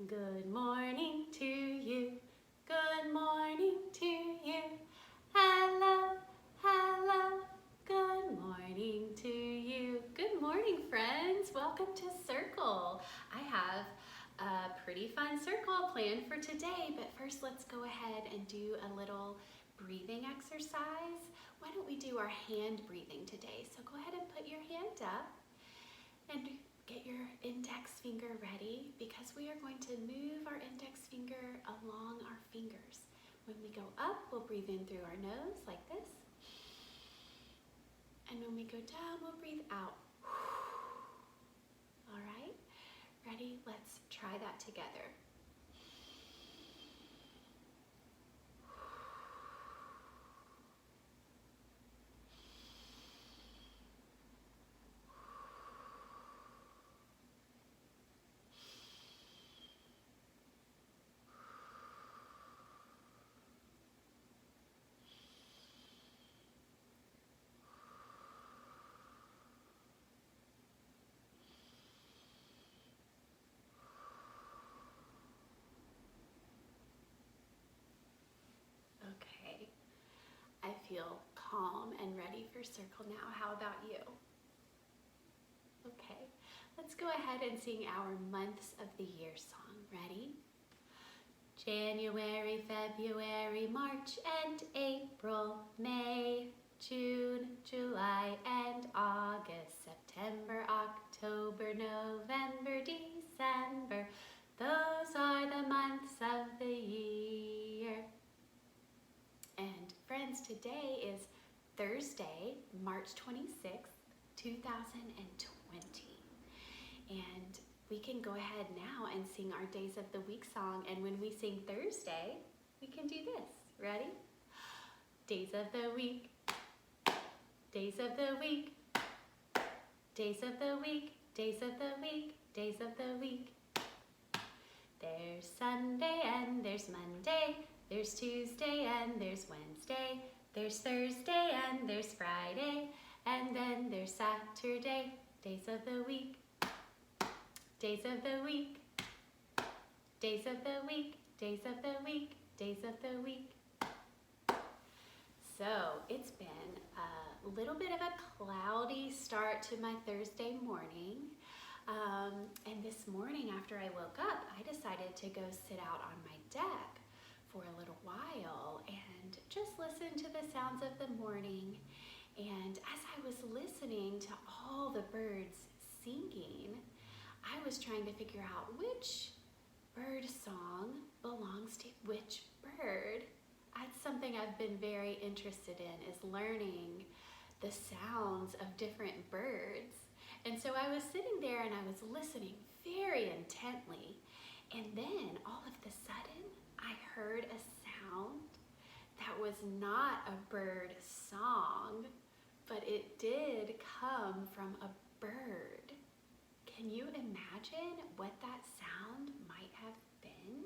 Good morning to you. Good morning to you. Hello, hello. Good morning to you. Good morning, friends. Welcome to Circle. I have a pretty fun circle planned for today, but first let's go ahead and do a little breathing exercise. Why don't we do our hand breathing today? So go ahead and put your hand up and get your index finger ready because we are going to move our index finger along our fingers. When we go up, we'll breathe in through our nose like this. And when we go down, we'll breathe out. All right, ready? Let's try that together. Okay, I feel calm and ready for circle now. How about you? Okay, let's go ahead and sing our months of the year song. Ready? January, February, March and April, May, June, July and August, September, October, November, December. Those are the months of the year. And friends, today is Thursday, March 26th, 2020. And we can go ahead now and sing our Days of the Week song. And when we sing Thursday, we can do this. Ready? Days of the week, days of the week, days of the week, days of the week, days of the week. There's Sunday and there's Monday, there's Tuesday and there's Wednesday, there's Thursday and there's Friday, and then there's Saturday. Days of the week, days of the week, days of the week, days of the week, days of the week. So it's been a little bit of a cloudy start to my Thursday morning. And this morning after I woke up, I decided to go sit out on my deck for a little while and just listen to the sounds of the morning. And as I was listening to all the birds singing, I was trying to figure out which bird song belongs to which bird. That's something I've been very interested in, is learning the sounds of different birds. And so I was sitting there and I was listening very intently. And then all of a sudden, I heard a sound that was not a bird song, but it did come from a bird. Can you imagine what that sound might have been?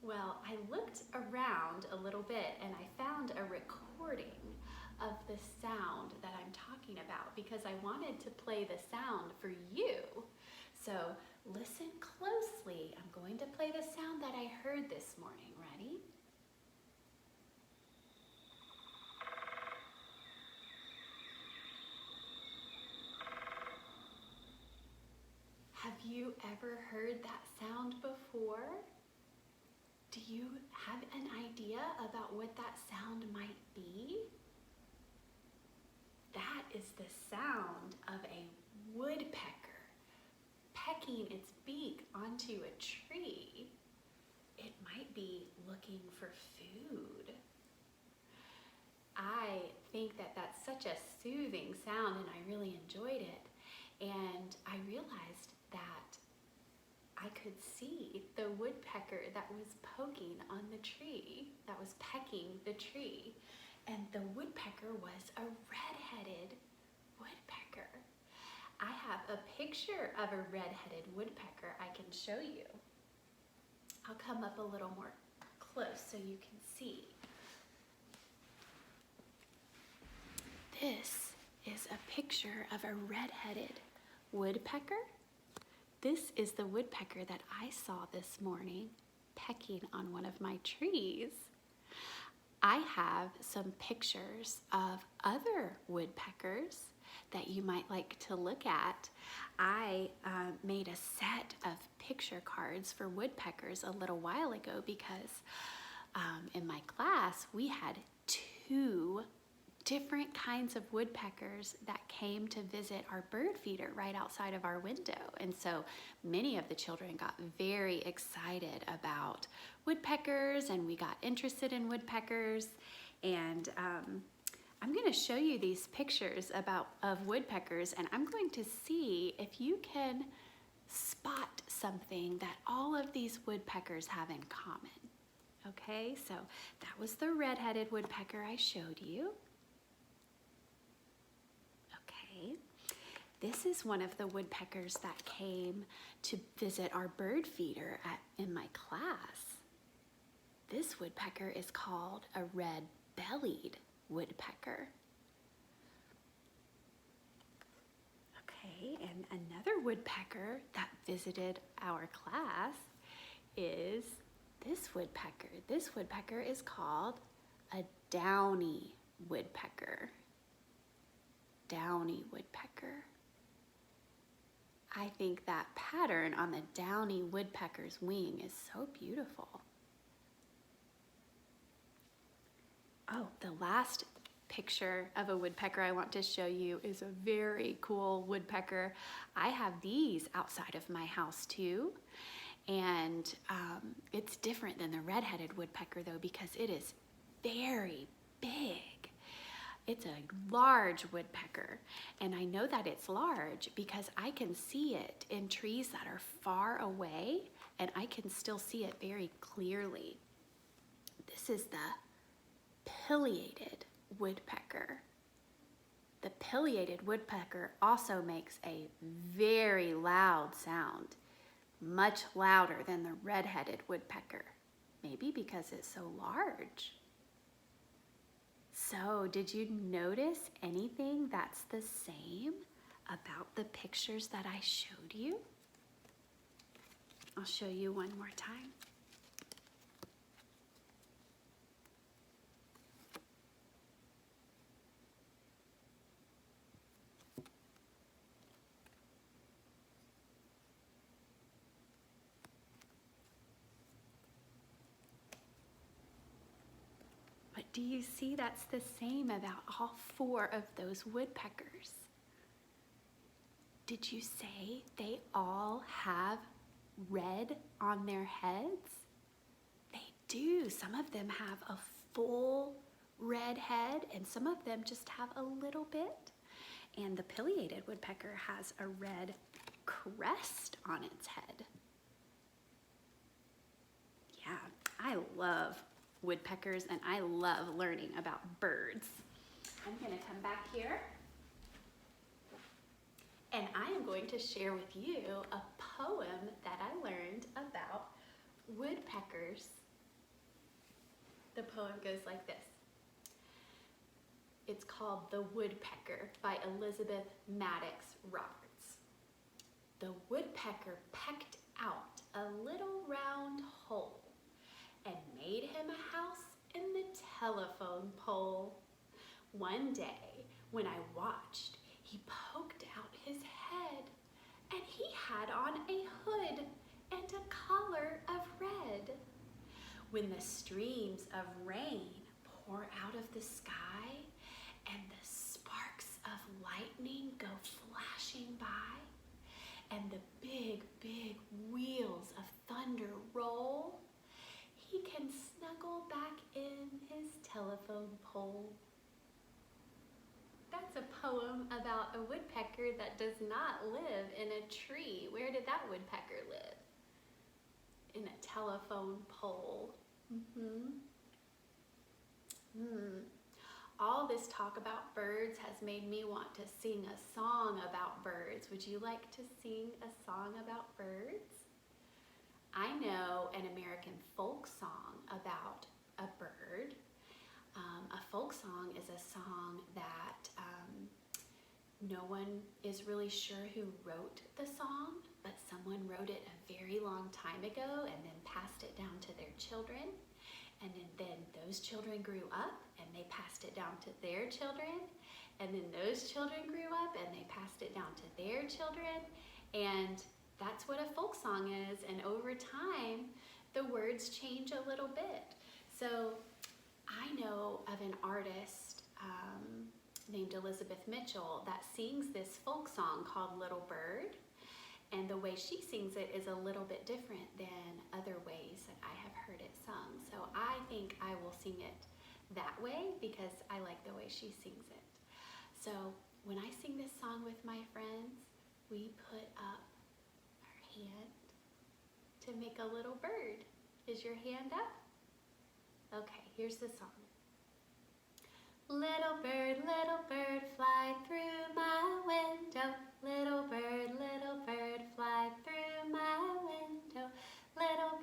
Well, I looked around a little bit and I found a recording of the sound that I'm talking about because I wanted to play the sound for you. So listen closely. I'm going to play the sound that I heard this morning. Ready? Have you ever heard that sound before? Do you have an idea about what that sound might be? That is the sound of a woodpecker pecking its beak onto a tree. It might be looking for food. I think that that's such a soothing sound and I really enjoyed it. And I realized that I could see the woodpecker that was poking on the tree, that was pecking the tree. And the woodpecker was a red-headed woodpecker. I have a picture of a red-headed woodpecker I can show you. I'll come up a little more close so you can see. This is a picture of a red-headed woodpecker this is the woodpecker that I saw this morning pecking on one of my trees. I have some pictures of other woodpeckers that you might like to look at. I made a set of picture cards for woodpeckers a little while ago because in my class we had 2 different kinds of woodpeckers that came to visit our bird feeder right outside of our window. And so many of the children got very excited about woodpeckers, and we got interested in woodpeckers. And I'm going to show you these pictures of woodpeckers, and I'm going to see if you can spot something that all of these woodpeckers have in common. Okay, so that was the red-headed woodpecker I showed you. Okay, this is one of the woodpeckers that came to visit our bird feeder in my class. This woodpecker is called a red-bellied woodpecker. Okay, and another woodpecker that visited our class is this woodpecker. This woodpecker is called a downy woodpecker. Downy woodpecker. I think that pattern on the downy woodpecker's wing is so beautiful. Oh, the last picture of a woodpecker I want to show you is a very cool woodpecker. I have these outside of my house too. And it's different than the red-headed woodpecker though, because it is very big. It's a large woodpecker, and I know that it's large because I can see it in trees that are far away, and I can still see it very clearly. This is the pileated woodpecker. The pileated woodpecker also makes a very loud sound, much louder than the red-headed woodpecker, maybe because it's so large. So, did you notice anything that's the same about the pictures that I showed you? I'll show you one more time. Do you see that's the same about all 4 of those woodpeckers? Did you say they all have red on their heads? They do. Some of them have a full red head, and some of them just have a little bit. And the pileated woodpecker has a red crest on its head. Yeah, I love woodpeckers, and I love learning about birds. I'm going to come back here, and I am going to share with you a poem that I learned about woodpeckers. The poem goes like this. It's called The Woodpecker by Elizabeth Maddox Roberts. The woodpecker pecked out a little round hole and made him a house in the telephone pole. One day, when I watched, he poked out his head, and he had on a hood and a collar of red. When the streams of rain pour out of the sky, and the sparks of lightning go flashing by, and the big, big wheels of thunder roll, he can snuggle back in his telephone pole. That's a poem about a woodpecker that does not live in a tree. Where did that woodpecker live? In a telephone pole. All this talk about birds has made me want to sing a song about birds. Would you like to sing a song about birds? I know an American folk song about a bird. A folk song is a song that no one is really sure who wrote the song, but someone wrote it a very long time ago and then passed it down to their children. And then those children grew up and they passed it down to their children. And then those children grew up and they passed it down to their children. And that's what a folk song is. And over time, the words change a little bit. So I know of an artist named Elizabeth Mitchell that sings this folk song called Little Bird. And the way she sings it is a little bit different than other ways that I have heard it sung. So I think I will sing it that way because I like the way she sings it. So when I sing this song with my friends, we put up our hand to make a little bird. Is your hand up? Okay, here's the song. Little bird, fly through my window. Little bird, fly through my window. Little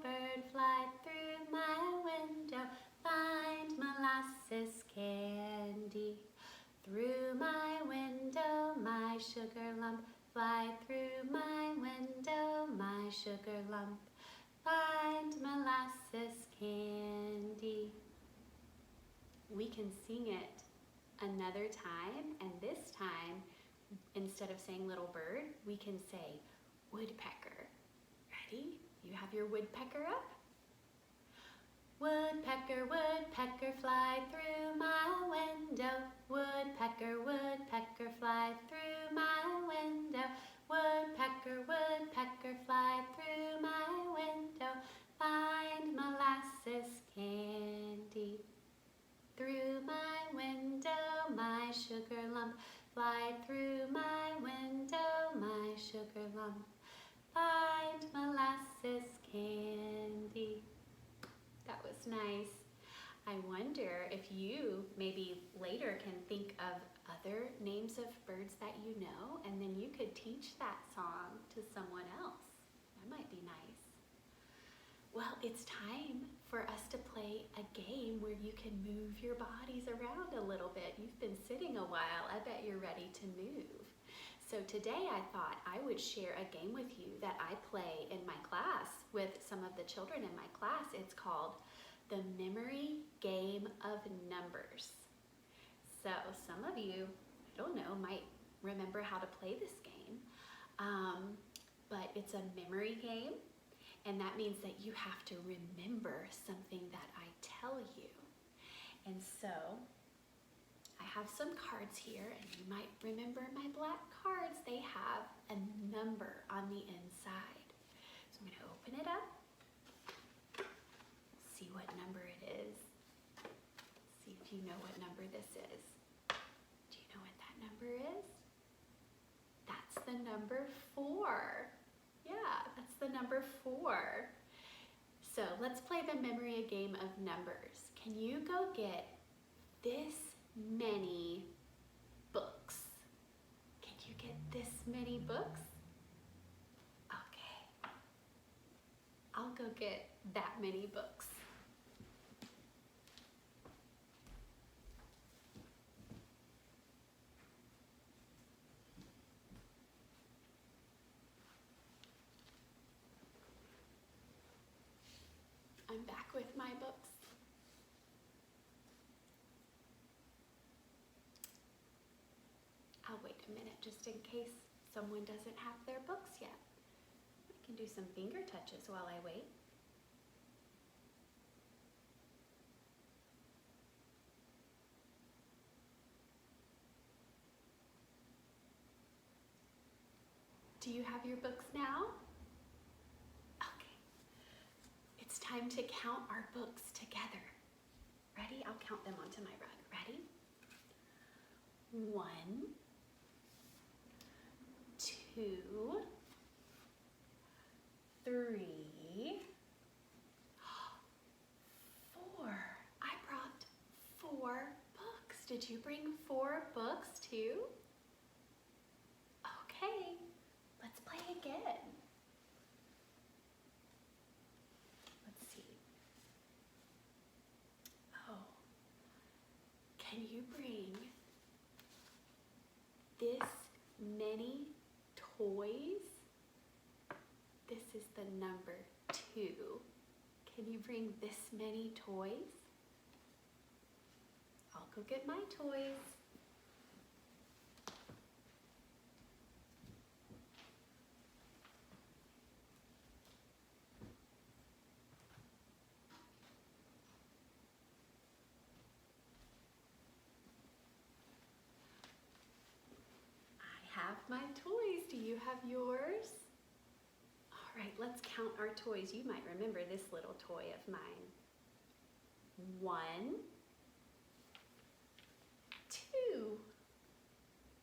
bird, fly through my window. Find molasses candy. Through my window, my sugar lump. Fly through my window, my sugar lump. Find molasses candy. We can sing it another time, and this time, instead of saying little bird, we can say woodpecker. Ready? You have your woodpecker up? Woodpecker, woodpecker, fly through my window. Woodpecker, woodpecker, fly through my window. Woodpecker, woodpecker, fly through my window. Find molasses candy. Through my window, my sugar lump. Fly through my window, my sugar lump. Find molasses candy. That was nice. I wonder if you maybe later can think of other names of birds that you know, and then you could teach that song to someone else. That might be nice. Well, it's time for us to play a game where you can move your bodies around a little bit. You've been sitting a while. I bet you're ready to move. So today I thought I would share a game with you that I play in my class with some of the children in my class. It's called the Memory Game of Numbers. So some of you, I don't know, might remember how to play this game, but it's a memory game. And that means that you have to remember something that I tell you. And so I have some cards here, and you might remember my black cards. They have a number on the inside. So I'm going to open it up, see what number it is. See if you know what number this is. Do you know what that number is? That's the number 4. Yeah, that's the number 4. So let's play the memory game of numbers. Can you go get this many books? Can you get this many books? Okay. I'll go get that many books. I'm back with my books. I'll wait a minute just in case someone doesn't have their books yet. I can do some finger touches while I wait. Do you have your books now? It's time to count our books together. Ready? I'll count them onto my rug. Ready? 1, 2, 3, 4. I brought 4 books. Did you bring 4 books too? Okay, let's play again. Can you bring this many toys This is the number 2. Can you bring this many toys? I'll go get my toys. I have my toys. Do you have yours? All right, let's count our toys. You might remember this little toy of mine. 1, 2.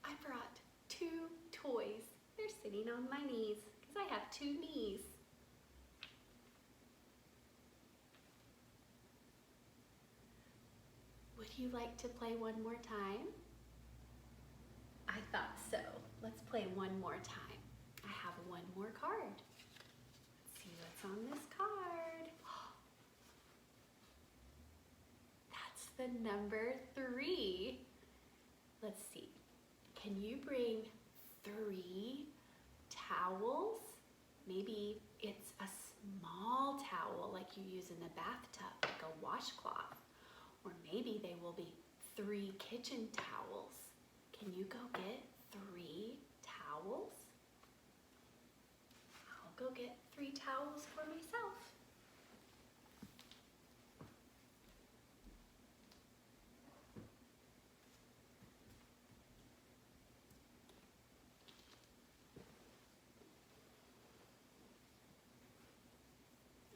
I brought 2 toys. They're sitting on my knees because I have 2 knees. Would you like to play one more time? I thought so. Let's play one more time. I have one more card. Let's see what's on this card. That's the number 3. Let's see. Can you bring 3 towels? Maybe it's a small towel like you use in the bathtub, like a washcloth. Or maybe they will be 3 kitchen towels. Can you go get 3 towels? I'll go get 3 towels for myself.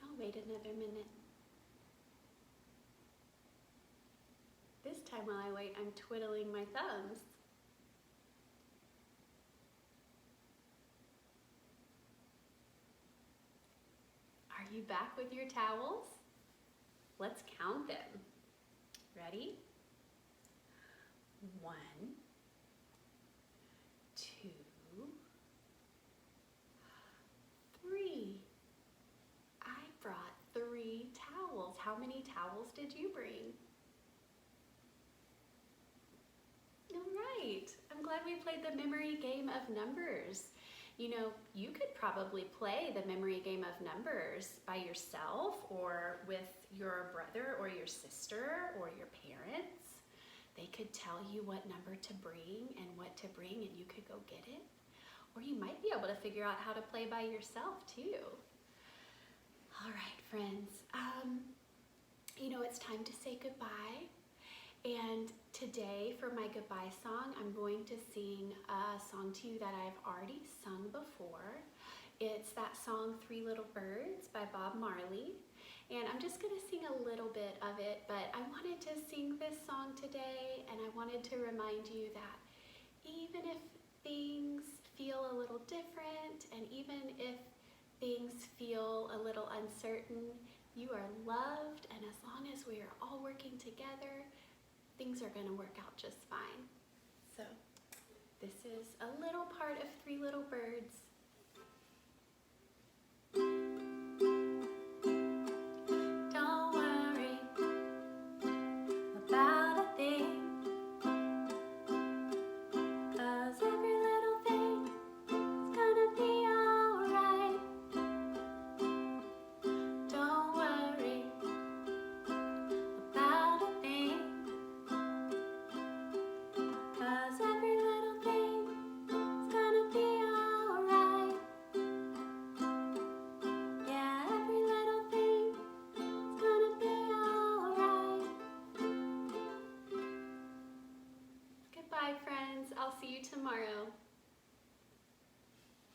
I'll wait another minute. This time while I wait, I'm twiddling my thumbs. Are you back with your towels? Let's count them. Ready? 1, 2, 3. I brought 3 towels. How many towels did you bring? All right. I'm glad we played the memory game of numbers. You know, you could probably play the memory game of numbers by yourself or with your brother or your sister or your parents. They could tell you what number to bring and what to bring, and you could go get it. Or you might be able to figure out how to play by yourself too. All right, friends. You know, it's time to say goodbye. And today for my goodbye song, I'm going to sing a song to you that I've already sung before. It's that song, 3 Little Birds by Bob Marley. And I'm just gonna sing a little bit of it, but I wanted to sing this song today, and I wanted to remind you that even if things feel a little different, and even if things feel a little uncertain, you are loved, and as long as we are all working together, things are going to work out just fine. So this is a little part of 3 Little Birds. Don't worry about a thing, 'cause every little thing is gonna be alright. Don't worry about a thing, 'cause every little thing is gonna be alright. Yeah, every little thing is gonna be alright. Goodbye, friends. I'll see you tomorrow.